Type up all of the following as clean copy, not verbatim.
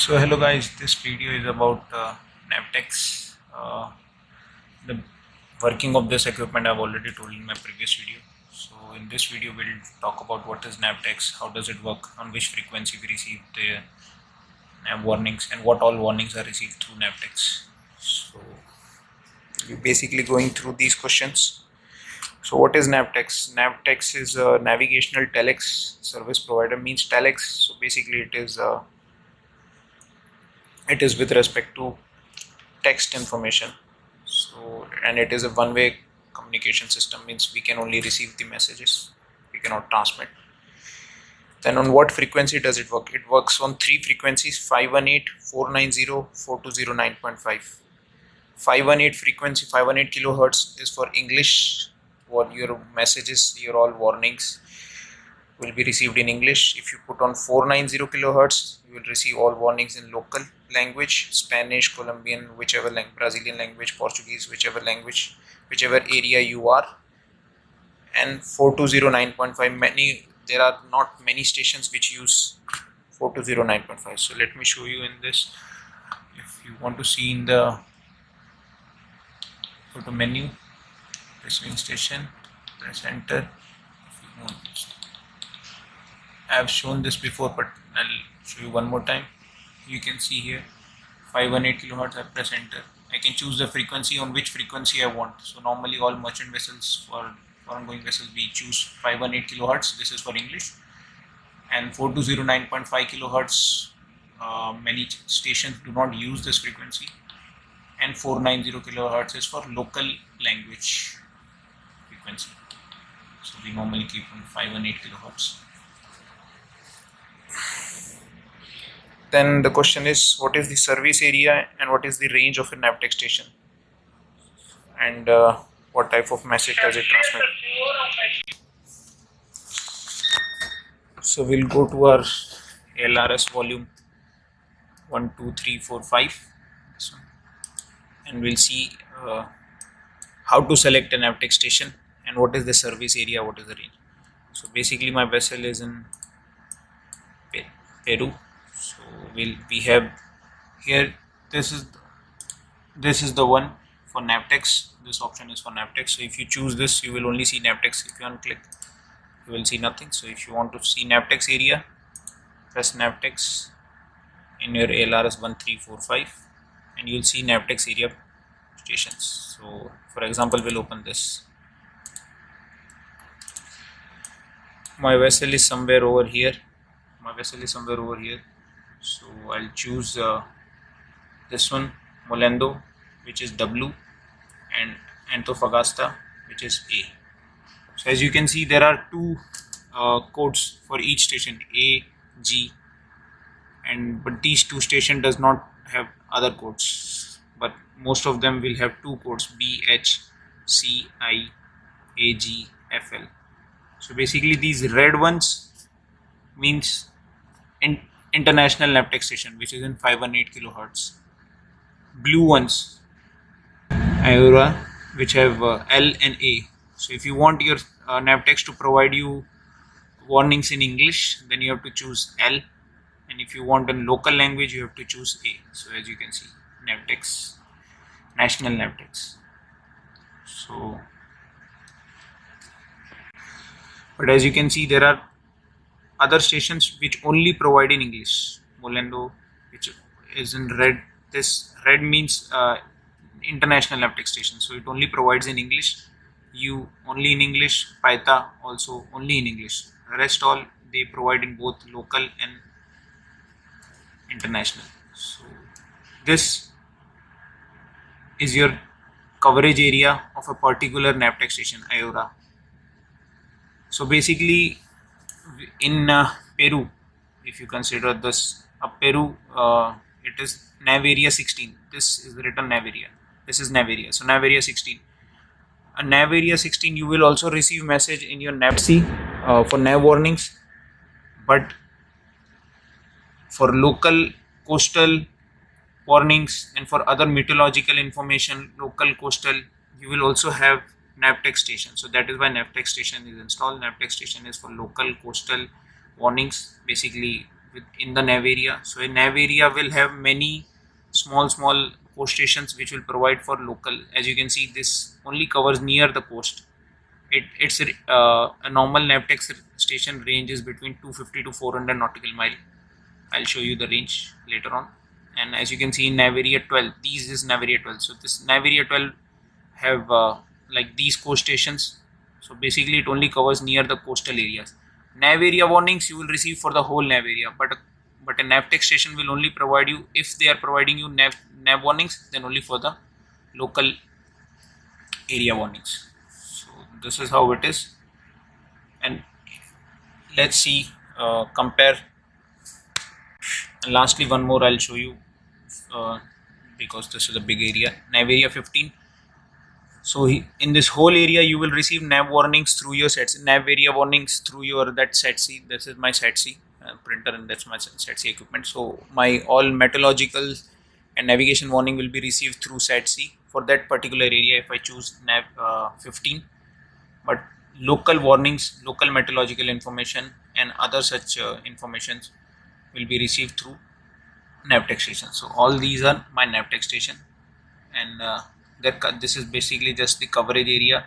So hello guys, this video is about Navtex. The working of this equipment I've already told in my previous video. So in this video we'll talk about what is Navtex, how does it work, on which frequency we receive the nav warnings, and what all warnings are received through Navtex. So we're basically going through these questions. So what is Navtex? Navtex is a navigational telex service provider, means telex. So basically it is with respect to text information. So, and it is a one-way communication system, means we can only receive the messages, we cannot transmit. Then on what frequency does it work? It works on three frequencies: 518, 490, 4209.5. 518 frequency, 518 kilohertz is for English. What your messages, your all warnings will be received in English. If you put on 490 kilohertz, you will receive all warnings in local language: Spanish, Colombian, whichever language, Brazilian language, Portuguese, whichever language, whichever area you are. And 4209.5, there are not many stations which use 4209.5. So let me show you in this. If you want to see in the go to menu, receiving station, press enter. If you want, I have shown this before, but I'll show you one more time. You can see here 518 kilohertz. I press enter. I can choose the frequency, on which frequency I want. So normally all merchant vessels, for ongoing vessels, we choose 518 kilohertz. This is for English. And 4209.5 kilohertz, many stations do not use this frequency. And 490 kilohertz is for local language frequency. So we normally keep on 518 kilohertz. Then the question is, what is the service area and what is the range of a Navtex station, and what type of message does it transmit? So we'll go to our LRS volume 1, 2, 3, 4, 5, this one, and we'll see how to select a Navtex station and what is the service area, what is the range. So basically my vessel is in Peru. So we have here, this is the one for Navtex. This option is for Navtex. So if you choose this, you will only see Navtex. If you unclick, you will see nothing. So if you want to see Navtex area, press Navtex in your LRS 1, 3, 4, 5, and you will see Navtex area stations. So for example, we'll open this. My vessel is somewhere over here. So I'll choose this one, Molendo, which is W, and Antofagasta, which is A. So as you can see, there are two codes for each station, A, G, but these two stations does not have other codes, but most of them will have two codes, B, H, C, I, A, G, F, L. So basically these red ones means international Navtex station, which is in 518 kilohertz. Blue ones, Aura, which have L and A. So if you want your Navtex to provide you warnings in English, then you have to choose L, and if you want in local language, you have to choose A. So as you can see, Navtex, national Navtex. So, but as you can see, there are other stations which only provide in English. Molendo, which is in red. This red means international Navtex station, so it only provides in English. U only in English. Paita also only in English. Rest all they provide in both local and international. So this is your coverage area of a particular Navtex station, Aura. So basically, in Peru, if you consider this Peru, it is nav area 16. This is written nav area. This is nav area. So nav area 16. Nav area 16, you will also receive message in your Navtex for nav warnings, but for local coastal warnings and for other meteorological information, local coastal, you will also have Navtex station. So that is why Navtex station is installed. Navtex station is for local coastal warnings, basically in the nav area. So a nav area will have many small coast stations which will provide for local. As you can see, this only covers near the coast. It's a normal Navtex station range is between 250 to 400 nautical mile. I'll show you the range later on. And as you can see in nav area 12, these is nav area 12. So this nav area 12 have like these coast stations. So basically it only covers near the coastal areas. Nav area warnings you will receive for the whole nav area, but a Navtex station will only provide you, if they are providing you nav warnings, then only for the local area warnings. So this is how it is. And let's see, compare. And lastly, one more I'll show you, because this is a big area, nav area 15. So in this whole area you will receive nav warnings through your sets, nav area warnings through your that set C. This is my set C printer, and that's my set C equipment. So my all meteorological and navigation warning will be received through set C for that particular area if I choose nav 15. But local warnings, local meteorological information and other such informations will be received through Navtex station. So all these are my Navtex station, and this is basically just the coverage area.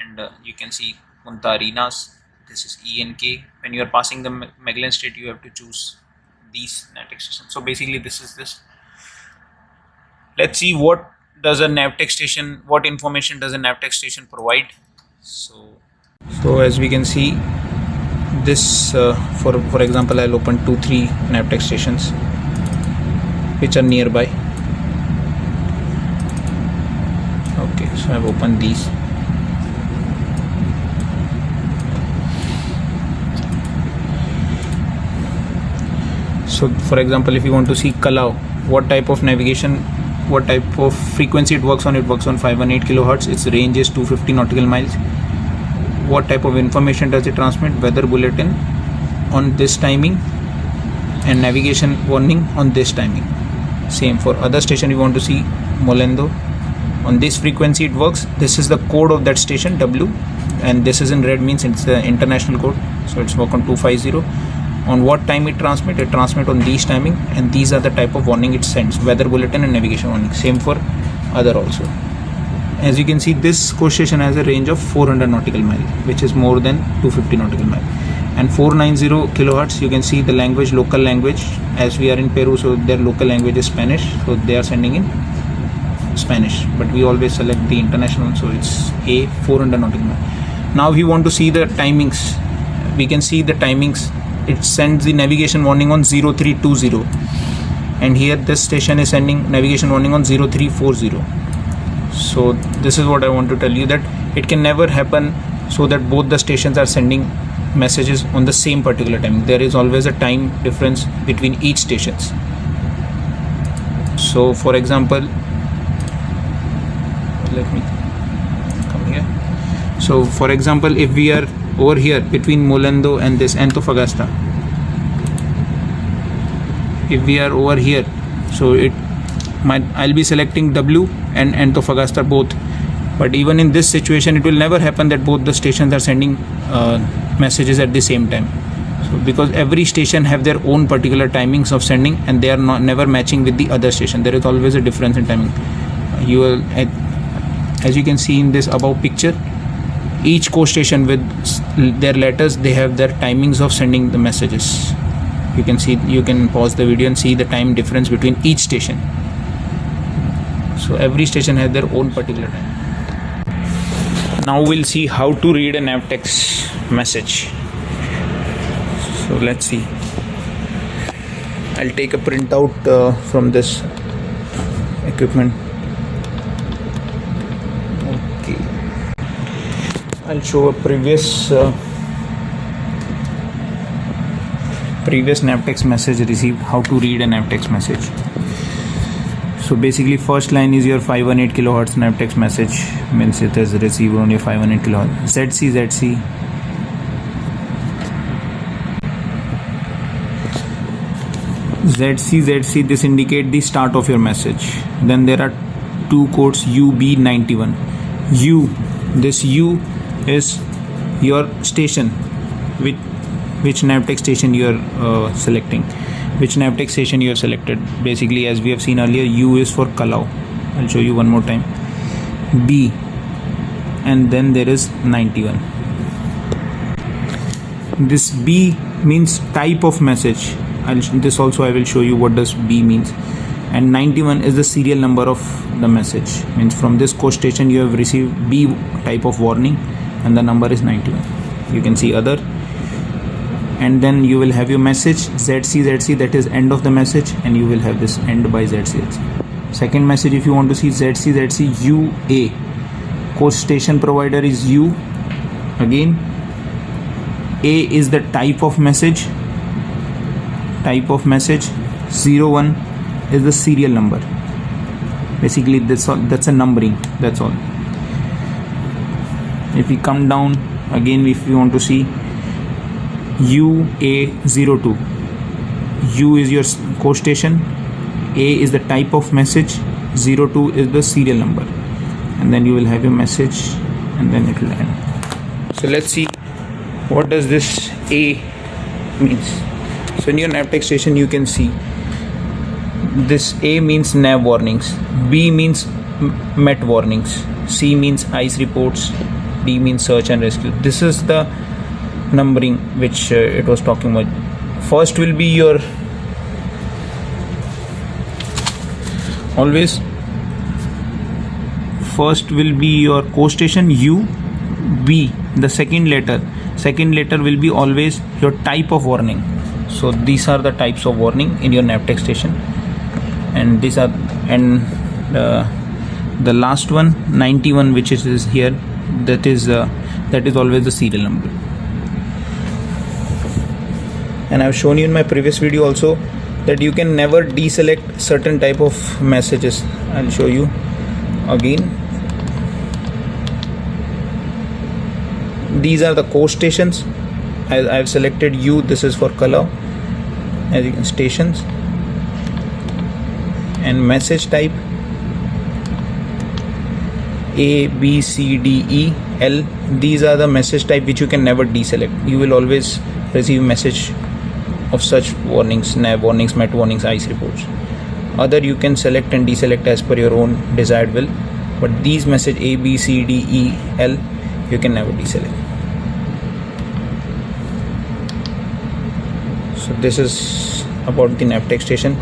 And you can see Punta Arenas. This is E and K. When you are passing the Magellan Strait, you have to choose these Navtex stations. So basically this is this. Let's see what does a Navtex station, what information does a Navtex station provide. So as we can see, this for example, I'll open 2-3 Navtex stations which are nearby. Okay, so I've opened these. So for example, if you want to see Kalau, what type of navigation, what type of frequency it works on 518 kilohertz. Its range is 250 nautical miles. What type of information does it transmit? Weather bulletin on this timing and navigation warning on this timing. Same for other station. You want to see Molendo, on this frequency it works. This is the code of that station, W, and this is in red, means it's the international code. So it's work on 250. On what time it transmit on these timing, and these are the type of warning it sends: weather bulletin and navigation warning. Same for other also. As you can see, this coast station has a range of 400 nautical mile, which is more than 250 nautical mile. And 490 kilohertz, you can see the language, local language, as we are in Peru, so their local language is Spanish, so they are sending in Spanish, but we always select the international, so it's a 400 nautical mile. Now if you want to see the timings, we can see the timings. It sends the navigation warning on 0320, and here this station is sending navigation warning on 0340. So this is what I want to tell you, that it can never happen so that both the stations are sending messages on the same particular time. There is always a time difference between each stations. So for example, let me come here. So for example, if we are over here between Molendo and this Antofagasta, if we are over here, so I'll be selecting W and Antofagasta both. But even in this situation, it will never happen that both the stations are sending messages at the same time. So because every station have their own particular timings of sending, and they are never matching with the other station. There is always a difference in timing. You will, as you can see in this above picture, each coast station with their letters, they have their timings of sending the messages. You can see, you can pause the video and see the time difference between each station. So every station has their own particular time. Now we'll see how to read a Navtex message. So let's see. I'll take a printout from this equipment. Okay. I'll show a previous Navtex message received. How to read a Navtex message. So basically, first line is your 518 kilohertz Navtex message, means it has received only 518 kilohertz. ZC. This indicate the start of your message. Then there are two codes UB91. This U is your station, which which Navtex station you are selecting, which Navtex station you have selected. Basically, as we have seen earlier, U is for Kalau. I'll show you one more time. B, and then there is 91. This B means type of message. This also I will show you what does B means. And 91 is the serial number of the message. Means from this coast station you have received B type of warning, and the number is 91. You can see other, and then you will have your message ZC, that is end of the message, and you will have this end by ZC. Second message, if you want to see ZC UA, coast station provider is U. Again, A is the type of message, 01 is the serial number. Basically that's a numbering, that's all. If we come down again, if we want to see UA02, U is your coast station, A is the type of message, 02 is the serial number, and then you will have your message, and then it will end. So let's see what does this A means. So in your Navtex station you can see this A means nav warnings, B means met warnings, C means ice reports, D means search and rescue. This is the numbering which it was talking about. First will be your coast station U. B, the second letter will be always your type of warning. So these are the types of warning in your Navtex station, and these are, and the last one 91, which is here, that is always the serial number. And I've shown you in my previous video also that you can never deselect certain type of messages. I'll show you again. These are the coast stations. I've selected U, this is for Kalau, as you can, stations, and message type A, B, C, D, E, L. These are the message type which you can never deselect. You will always receive message of such warnings, nav warnings, met warnings, ice reports. Other you can select and deselect as per your own desired will, but these message A, B, C, D, E, L you can never deselect. So this is about the Navtex station.